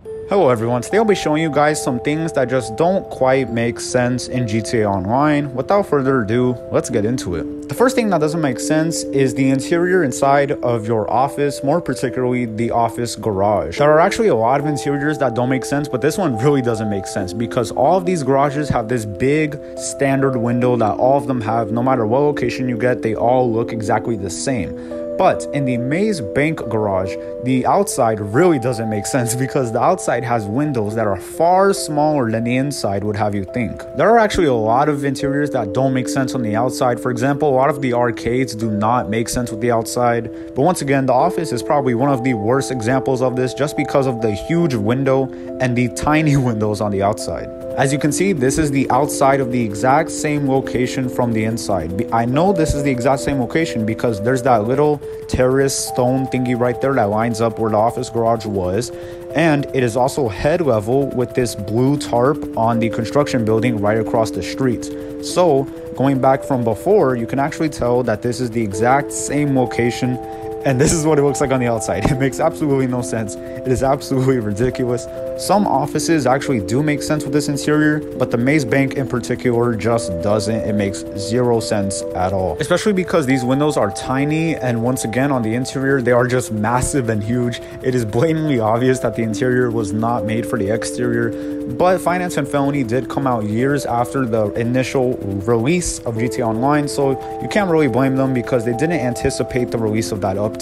Hello everyone, today I'll be showing you guys some things that just don't quite make sense in GTA Online. Without further ado, let's get into it. The first thing that doesn't make sense is the interior inside of your office, more particularly the office garage. There are actually a lot of interiors that don't make sense, but this one really doesn't make sense because all of these garages have this big standard window that all of them have. No matter what location you get, they all look exactly the same. But in the Maze Bank garage, the outside really doesn't make sense because the outside has windows that are far smaller than the inside would have you think. There are actually a lot of interiors that don't make sense on the outside. For example, a lot of the arcades do not make sense with the outside. But once again, the office is probably one of the worst examples of this just because of the huge window and the tiny windows on the outside. As you can see, this is the outside of the exact same location from the inside. I know this is the exact same location because there's that little terrace stone thingy right there that lines up where the office garage was. And it is also head level with this blue tarp on the construction building right across the street. So going back from before, you can actually tell that this is the exact same location. And this is what it looks like on the outside. It makes absolutely no sense. It is absolutely ridiculous. Some offices actually do make sense with this interior, but the Maze Bank in particular just doesn't. It makes zero sense at all. Especially because these windows are tiny, and once again on the interior, they are just massive and huge. It is blatantly obvious that the interior was not made for the exterior, but Finance and Felony did come out years after the initial release of GTA Online, so you can't really blame them because they didn't anticipate the release of that update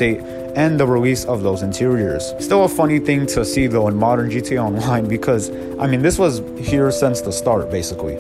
and the release of those interiors. Still a funny thing to see though in modern GTA Online because, I mean, this was here since the start basically.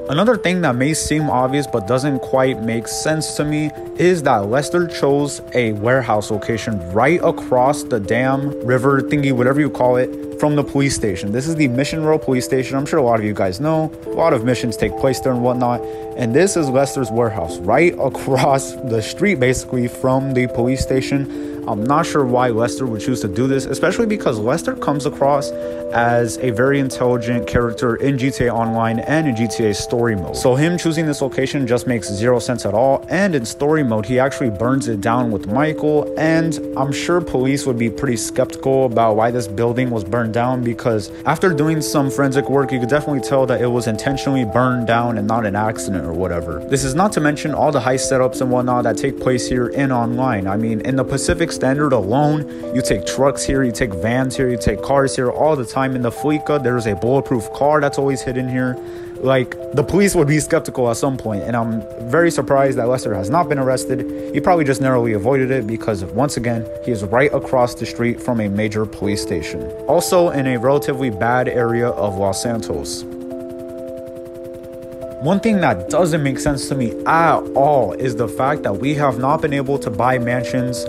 Another thing that may seem obvious but doesn't quite make sense to me is that Lester chose a warehouse location right across the dam, river thingy, whatever you call it, from the police station. This is the Mission Row police station. I'm sure a lot of you guys know. A lot of missions take place there and whatnot. And this is Lester's warehouse right across the street basically from the police station. I'm not sure why Lester would choose to do this, especially because Lester comes across as a very intelligent character in GTA Online and in GTA Story Mode. So him choosing this location just makes zero sense at all. And in Story Mode, he actually burns it down with Michael. And I'm sure police would be pretty skeptical about why this building was burned down because after doing some forensic work, you could definitely tell that it was intentionally burned down and not an accident or whatever. This is not to mention all the heist setups and whatnot that take place here in Online. I mean, in the Pacific Standard alone, you take trucks here, you take vans here, you take cars here all the time. In the Fleeca, there's a bulletproof car that's always hidden here. Like, the police would be skeptical at some point, and I'm very surprised that Lester has not been arrested. He probably just narrowly avoided it because, once again, he is right across the street from a major police station. Also in a relatively bad area of Los Santos. One thing that doesn't make sense to me at all is the fact that we have not been able to buy mansions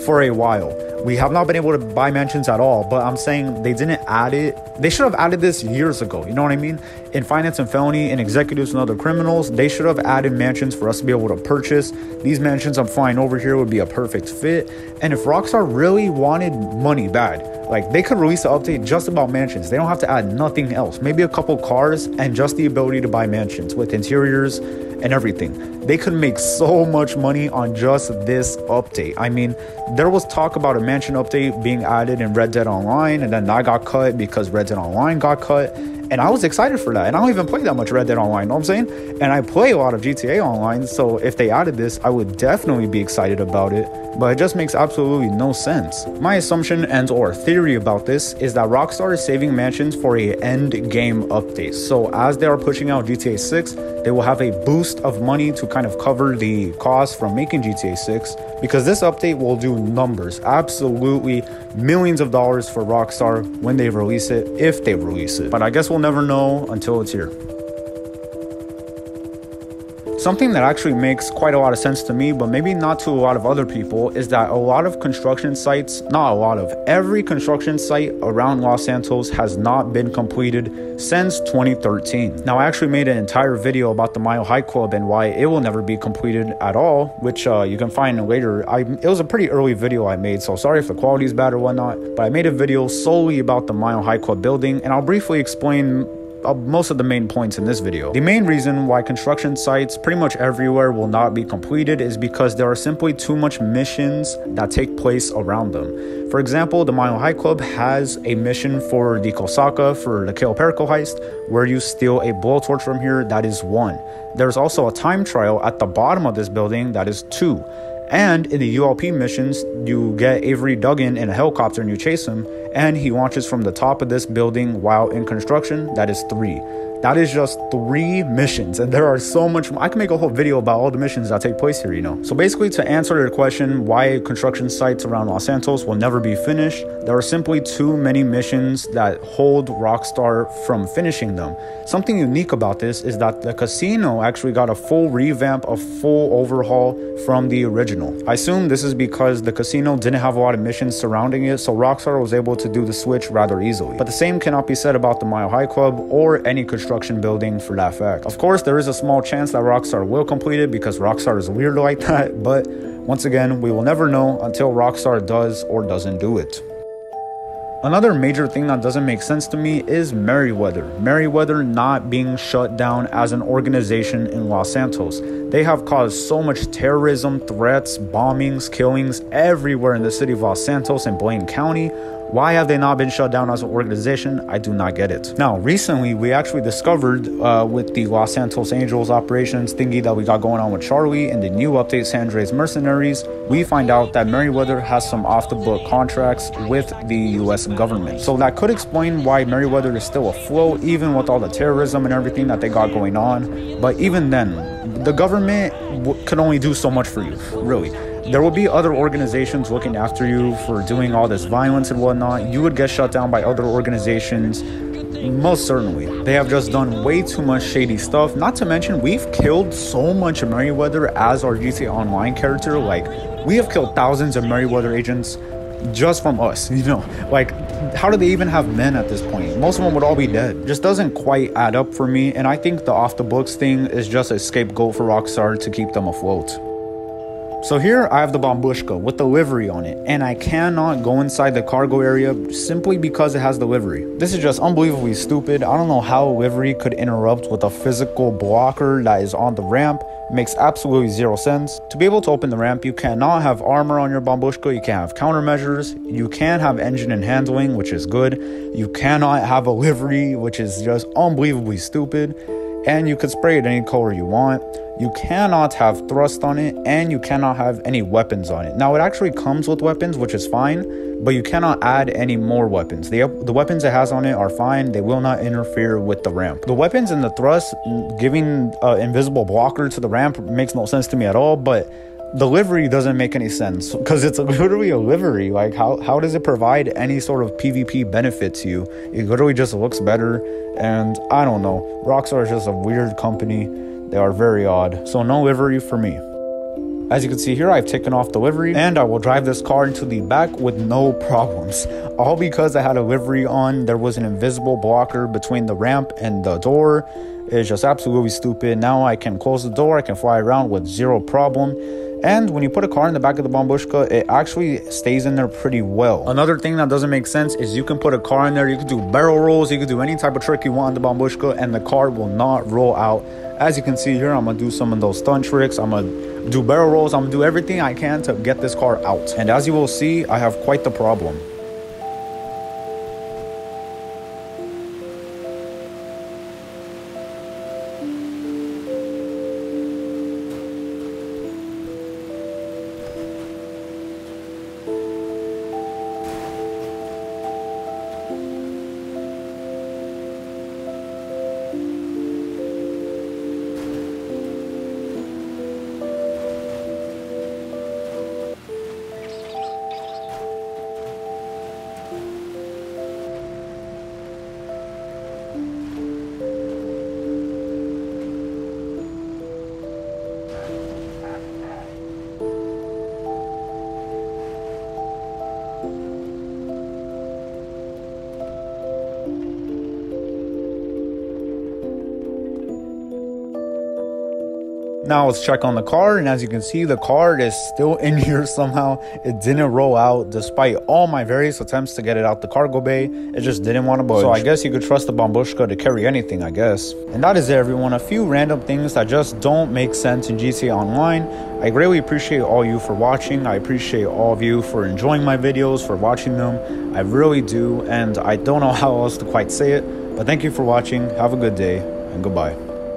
for a while. We have not been able to buy mansions at all, but I'm saying they didn't add it. They should have added this years ago, you know what I mean? In Finance and Felony, in Executives and Other Criminals, they should have added mansions for us to be able to purchase. These mansions I'm flying over here would be a perfect fit. And if Rockstar really wanted money bad, like, they could release an update just about mansions. They don't have to add nothing else. Maybe a couple cars and just the ability to buy mansions with interiors and everything. They could make so much money on just this update. I mean, there was talk about a mansion update being added in Red Dead Online, and then that got cut because Red Dead Online got cut. And I was excited for that. And I don't even play that much Red Dead Online, you know what I'm saying? And I play a lot of GTA Online, so if they added this, I would definitely be excited about it. But it just makes absolutely no sense. My assumption and or theory about this is that Rockstar is saving mansions for a end game update. So as they are pushing out GTA 6, they will have a boost of money to kind of cover the cost from making GTA 6, because this update will do numbers, absolutely millions of dollars for Rockstar when they release it, if they release it. But I guess we'll never know until it's here. Something that actually makes quite a lot of sense to me, but maybe not to a lot of other people, is that a lot of construction sites, not a lot of, every construction site around Los Santos has not been completed since 2013. Now, I actually made an entire video about the Mile High Club and why it will never be completed at all, which you can find later. It was a pretty early video I made, so sorry if the quality is bad or whatnot, but I made a video solely about the Mile High Club building, and I'll briefly explain most of the main points in this video. The main reason why construction sites pretty much everywhere will not be completed is because there are simply too much missions that take place around them. For example, the Mile High Club has a mission for the Kosaka for the Kale Perico heist, where you steal a blowtorch from here. That is 1. There's also a time trial at the bottom of this building. That is 2. And in the ULP missions, you get Avery Duggan in a helicopter and you chase him, and he launches from the top of this building while in construction. That is 3. That is just 3 missions, and there are so much more. I can make a whole video about all the missions that take place here, you know. So basically, to answer your question why construction sites around Los Santos will never be finished, there are simply too many missions that hold Rockstar from finishing them. Something unique about this is that the casino actually got a full revamp, a full overhaul from the original. I assume this is because the casino didn't have a lot of missions surrounding it, so Rockstar was able to do the switch rather easily. But the same cannot be said about the Mile High Club or any construction building for that fact. Of course, there is a small chance that Rockstar will complete it because Rockstar is weird like that, but once again, we will never know until Rockstar does or doesn't do it. Another major thing that doesn't make sense to me is Merryweather. Merryweather not being shut down as an organization in Los Santos. They have caused so much terrorism, threats, bombings, killings everywhere in the city of Los Santos and Blaine County. Why have they not been shut down as an organization? I do not get it. Now, recently, we actually discovered with the Los Santos Angels operations thingy that we got going on with Charlie and the new update San Andreas Mercenaries, we find out that Merryweather has some off-the-book contracts with the US government. So that could explain why Merryweather is still afloat, even with all the terrorism and everything that they got going on. But even then, the government could only do so much for you, really. There will be other organizations looking after you for doing all this violence and whatnot. You would get shut down by other organizations, most certainly. They have just done way too much shady stuff. Not to mention, we've killed so much Merryweather as our GTA Online character. Like, we have killed thousands of Merryweather agents just from us, you know. Like, how do they even have men at this point? Most of them would all be dead. Just doesn't quite add up for me, and I think the off-the-books thing is just a scapegoat for Rockstar to keep them afloat. So here I have the Bombushka with the livery on it, and I cannot go inside the cargo area simply because it has the livery. This is just unbelievably stupid. I don't know how a livery could interrupt with a physical blocker that is on the ramp. It makes absolutely zero sense. To be able to open the ramp, you cannot have armor on your Bombushka, you can't have countermeasures, you can't have engine and handling, which is good. You cannot have a livery, which is just unbelievably stupid. And you could spray it any color you want. You cannot have thrust on it, and you cannot have any weapons on it. Now, it actually comes with weapons, which is fine, but you cannot add any more weapons. The weapons it has on it are fine. They will not interfere with the ramp. The weapons and the thrust, giving an invisible blocker to the ramp makes no sense to me at all, but the livery doesn't make any sense because it's literally a livery. Like, how does it provide any sort of PvP benefit to you? It literally just looks better, and I don't know. Rockstar is just a weird company. They are very odd. So no livery for me. As you can see here, I've taken off the livery, and I will drive this car into the back with no problems. All because I had a livery on. There was an invisible blocker between the ramp and the door. It's just absolutely stupid. Now I can close the door, I can fly around with zero problem. And when you put a car in the back of the Bombushka, it actually stays in there pretty well. Another thing that doesn't make sense is you can put a car in there, you can do barrel rolls, you can do any type of trick you want in the Bombushka, and the car will not roll out. As you can see here, I'm gonna do some of those stunt tricks, I'm gonna do barrel rolls, I'm gonna do everything I can to get this car out. And as you will see, I have quite the problem. Now let's check on the card, and as you can see, the card is still in here somehow. It didn't roll out despite all my various attempts to get it out the cargo bay. It just didn't want to budge. So I guess you could trust the Bambushka to carry anything, I guess. And that is it, everyone. A few random things that just don't make sense in GTA Online. I greatly appreciate all you for watching. I appreciate all of you for enjoying my videos, for watching them. I really do, and I don't know how else to quite say it. But thank you for watching. Have a good day, and goodbye.